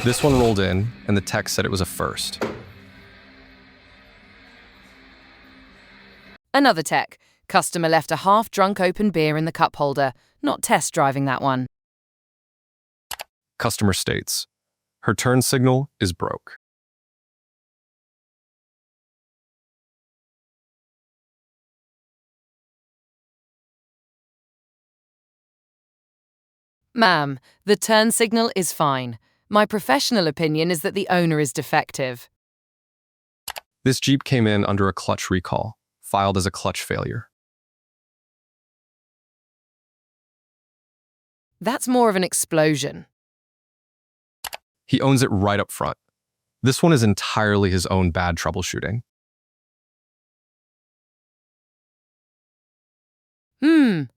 This one rolled in, and the text said it was a first. Another tech. Customer left a half-drunk open beer in the cup holder. Not test driving that one. Customer states, her turn signal is broke. Ma'am, the turn signal is fine. My professional opinion is that the owner is defective. This Jeep came in under a clutch recall, filed as a clutch failure. That's more of an explosion. He owns it right up front. This one is entirely his own bad troubleshooting.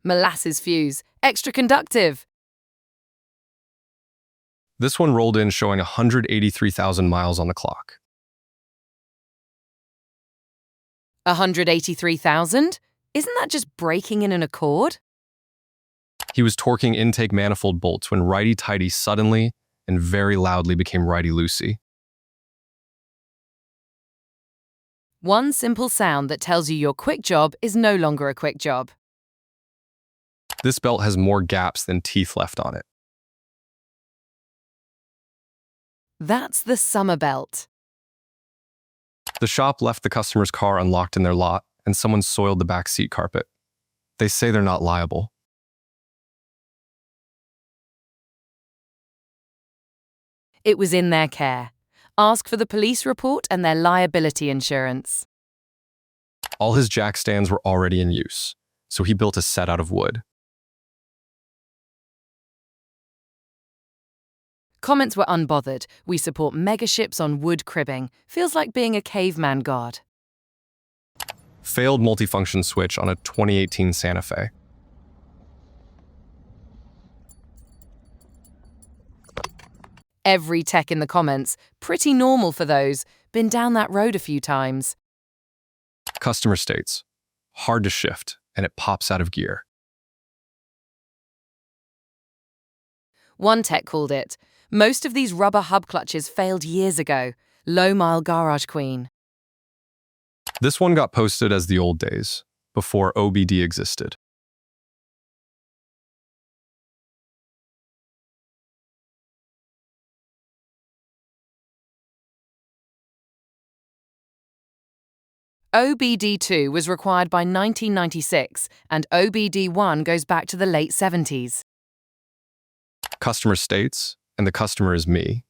Molasses fuse. Extra conductive. This one rolled in showing 183,000 miles on the clock. 183,000? Isn't that just breaking in an Accord? He was torquing intake manifold bolts when righty-tighty suddenly and very loudly became righty-loosey. One simple sound that tells you your quick job is no longer a quick job. This belt has more gaps than teeth left on it. That's the summer belt. The shop left the customer's car unlocked in their lot, and someone soiled the back seat carpet. They say they're not liable. It was in their care. Ask for the police report and their liability insurance. All his jack stands were already in use, so he built a set out of wood. Comments were unbothered. We support megaships on wood cribbing. Feels like being a caveman god. Failed multifunction switch on a 2018 Santa Fe. Every tech in the comments. Pretty normal for those. Been down that road a few times. Customer states, hard to shift, and it pops out of gear. One tech called it, most of these rubber hub clutches failed years ago. Low-mile garage queen. This one got posted as the old days, before OBD existed. OBD2 was required by 1996, and OBD1 goes back to the late 70s. Customer states, and the customer is me.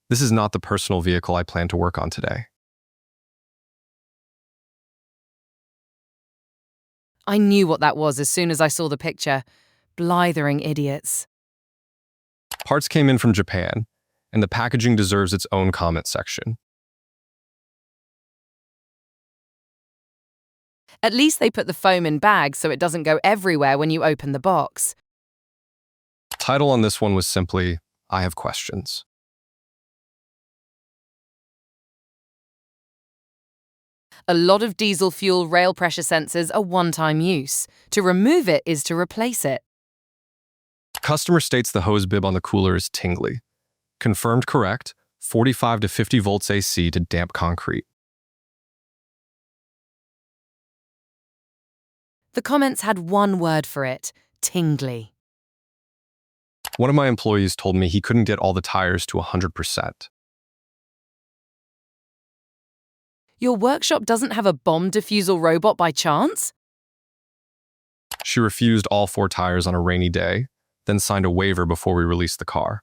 This is not the personal vehicle I plan to work on today. I knew what that was as soon as I saw the picture. Blithering idiots. Parts came in from Japan, and the packaging deserves its own comment section. At least they put the foam in bags so it doesn't go everywhere when you open the box. Title on this one was simply, I have questions. A lot of diesel fuel rail pressure sensors are one-time use. To remove it is to replace it. Customer states the hose bib on the cooler is tingly. Confirmed correct, 45 to 50 volts AC to damp concrete. The comments had one word for it, tingly. One of my employees told me he couldn't get all the tires to 100%. Your workshop doesn't have a bomb defusal robot by chance? She refused all 4 tires on a rainy day, then signed a waiver before we released the car.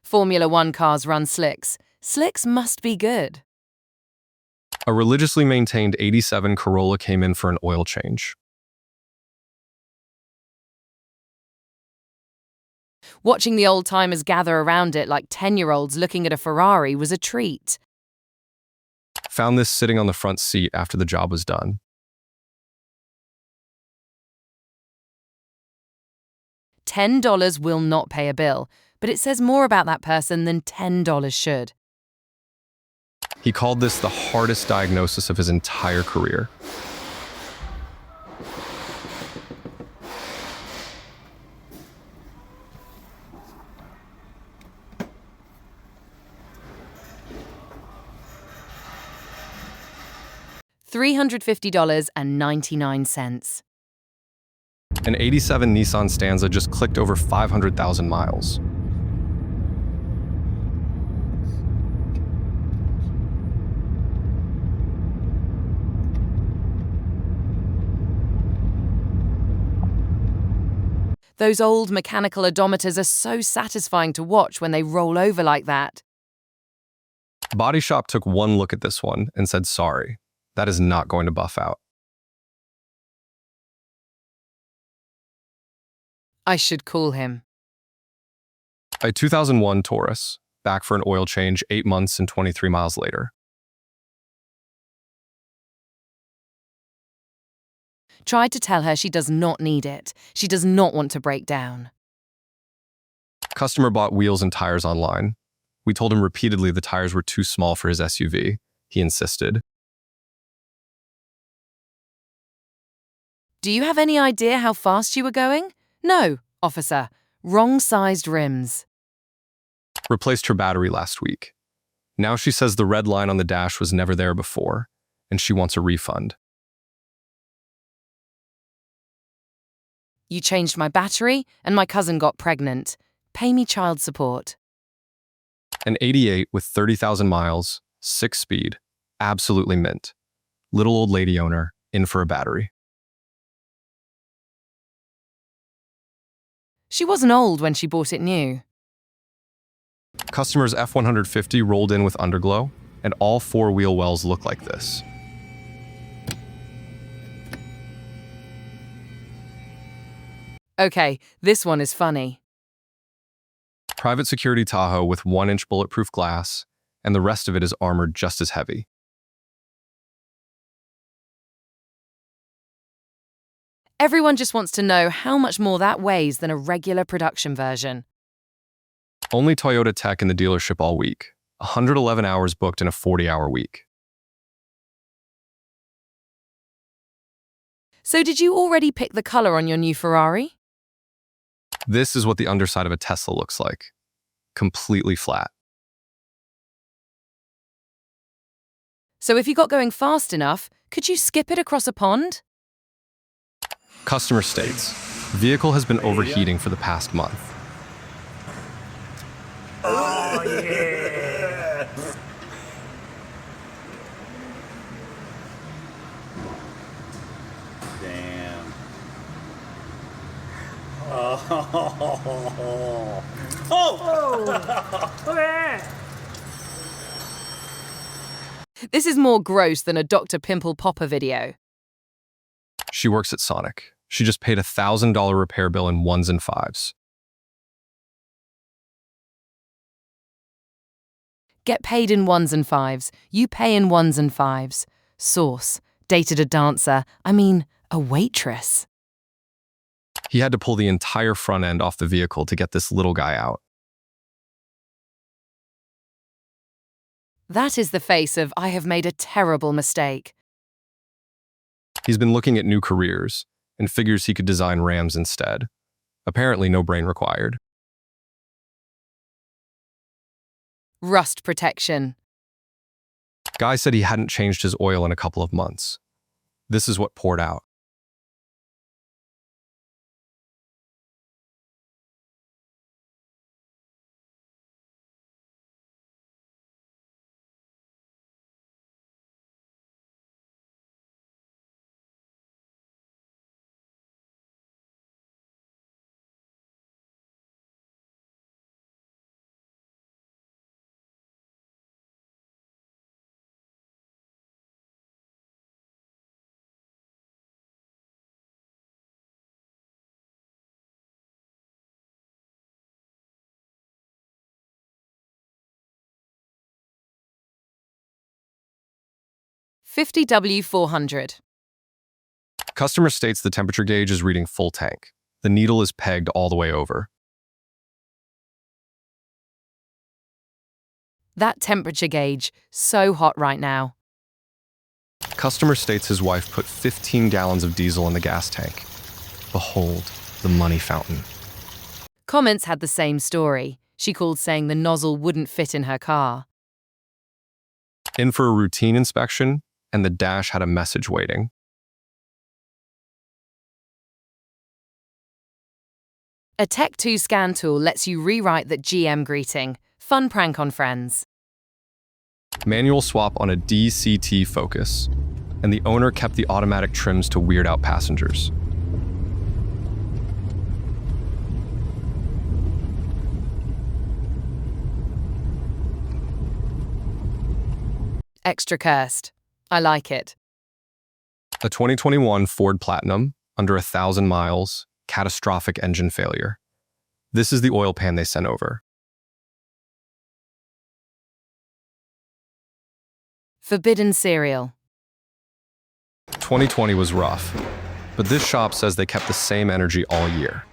Formula One cars run slicks. Slicks must be good. A religiously maintained 87 Corolla came in for an oil change. Watching the old-timers gather around it like 10-year-olds looking at a Ferrari was a treat. Found this sitting on the front seat after the job was done. $10 will not pay a bill, but it says more about that person than $10 should. He called this the hardest diagnosis of his entire career. $350.99. An 87 Nissan Stanza just clicked over 500,000 miles. Those old mechanical odometers are so satisfying to watch when they roll over like that. Body Shop took one look at this one and said, sorry, that is not going to buff out. I should call him. A 2001 Taurus, back for an oil change 8 months and 23 miles later. Tried to tell her she does not need it. She does not want to break down. Customer bought wheels and tires online. We told him repeatedly the tires were too small for his SUV. He insisted. Do you have any idea how fast you were going? No, officer. Wrong-sized rims. Replaced her battery last week. Now she says the red line on the dash was never there before, and she wants a refund. You changed my battery, and my cousin got pregnant. Pay me child support. An 88 with 30,000 miles, 6-speed, absolutely mint. Little old lady owner, in for a battery. She wasn't old when she bought it new. Customer's F-150 rolled in with underglow, and all 4 wheel wells look like this. Okay, this one is funny. Private security Tahoe with 1-inch bulletproof glass, and the rest of it is armored just as heavy. Everyone just wants to know how much more that weighs than a regular production version. Only Toyota tech in the dealership all week. 111 hours booked in a 40-hour week. So did you already pick the color on your new Ferrari? This is what the underside of a Tesla looks like. Completely flat. So if you got going fast enough, could you skip it across a pond? Customer states, vehicle has been overheating for the past month. Oh, yeah. Damn. Oh. Oh. Yeah. This is more gross than a Dr. Pimple Popper video. She works at Sonic. She just paid a $1,000 repair bill in 1s and 5s. Get paid in 1s and 5s. You pay in 1s and 5s. Source. Dated a dancer. I mean, a waitress. He had to pull the entire front end off the vehicle to get this little guy out. That is the face of I have made a terrible mistake. He's been looking at new careers and figures he could design Rams instead. Apparently no brain required. Rust protection. Guy said he hadn't changed his oil in a couple of months. This is what poured out. $50W400. Customer states the temperature gauge is reading full tank. The needle is pegged all the way over. That temperature gauge, so hot right now. Customer states his wife put 15 gallons of diesel in the gas tank. Behold, the money fountain. Comments had the same story. She called saying the nozzle wouldn't fit in her car. In for a routine inspection, and the dash had a message waiting. A Tech2 scan tool lets you rewrite that GM greeting. Fun prank on friends. Manual swap on a DCT Focus, and the owner kept the automatic trims to weird out passengers. Extra cursed. I like it. A 2021 Ford Platinum, under 1,000 miles, catastrophic engine failure. This is the oil pan they sent over. Forbidden cereal. 2020 was rough, but this shop says they kept the same energy all year.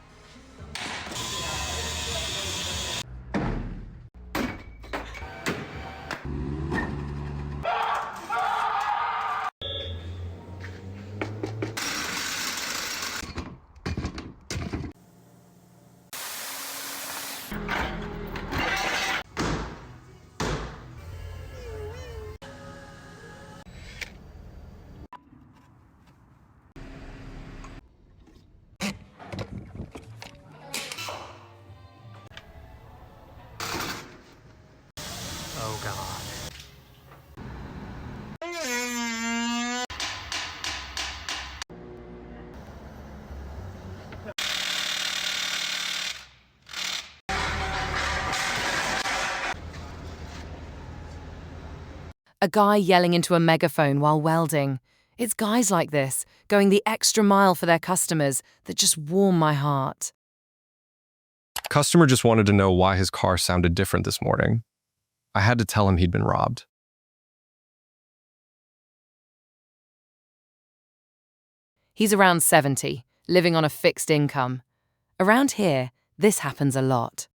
Oh God. A guy yelling into a megaphone while welding. It's guys like this, going the extra mile for their customers, that just warm my heart. Customer just wanted to know why his car sounded different this morning. I had to tell him he'd been robbed. He's around 70, living on a fixed income. Around here, this happens a lot.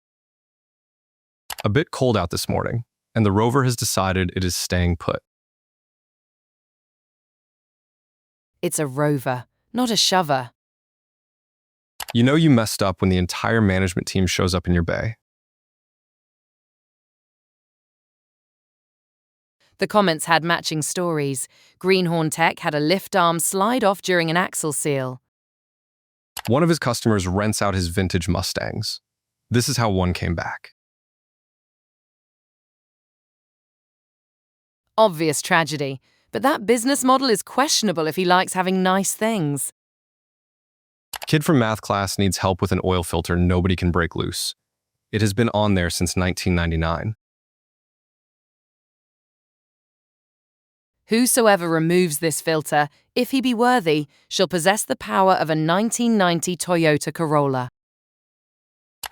A bit cold out this morning, and the Rover has decided it is staying put. It's a Rover, not a shover. You know you messed up when the entire management team shows up in your bay. The comments had matching stories. Greenhorn Tech had a lift arm slide off during an axle seal. One of his customers rents out his vintage Mustangs. This is how one came back. Obvious tragedy, but that business model is questionable if he likes having nice things. Kid from math class needs help with an oil filter nobody can break loose. It has been on there since 1999. Whosoever removes this filter, if he be worthy, shall possess the power of a 1990 Toyota Corolla.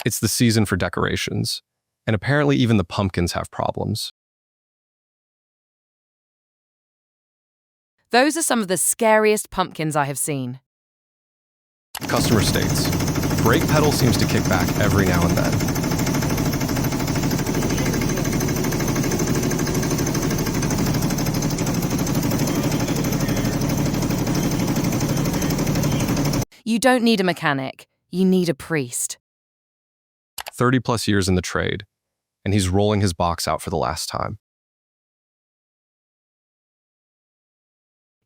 It's the season for decorations, and apparently even the pumpkins have problems. Those are some of the scariest pumpkins I have seen. Customer states, brake pedal seems to kick back every now and then. You don't need a mechanic, you need a priest. 30 plus years in the trade, and he's rolling his box out for the last time.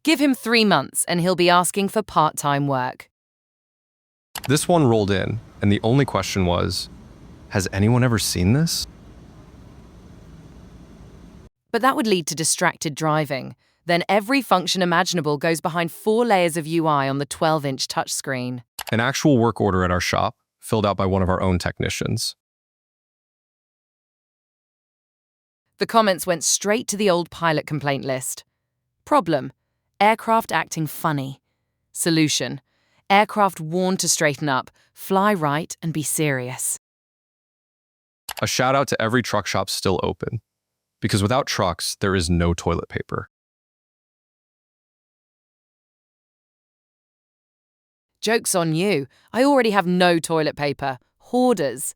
Give him 3 months and he'll be asking for part-time work. This one rolled in, and the only question was, has anyone ever seen this? But that would lead to distracted driving. Then every function imaginable goes behind 4 layers of UI on the 12-inch touchscreen. An actual work order at our shop, filled out by one of our own technicians. The comments went straight to the old pilot complaint list. Problem: aircraft acting funny. Solution: aircraft warned to straighten up, fly right, and be serious. A shout out to every truck shop still open, because without trucks, there is no toilet paper. Joke's on you. I already have no toilet paper. Hoarders.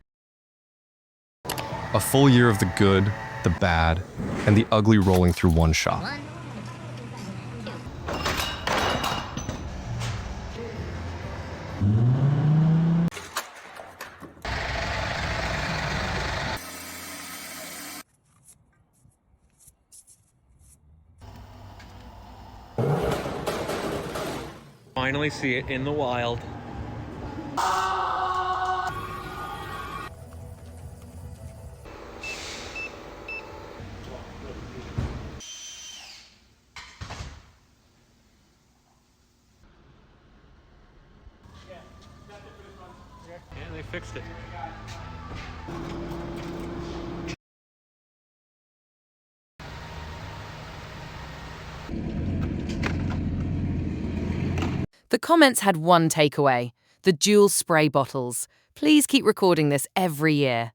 A full year of the good, the bad, and the ugly rolling through one shop. finally see it in the wild. Yeah, they fixed it. The comments had one takeaway: the dual spray bottles. Please keep recording this every year.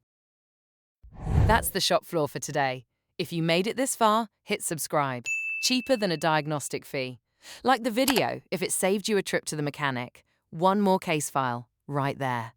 That's the shop floor for today. If you made it this far, hit subscribe. Cheaper than a diagnostic fee. Like the video if it saved you a trip to the mechanic. One more case file, right there.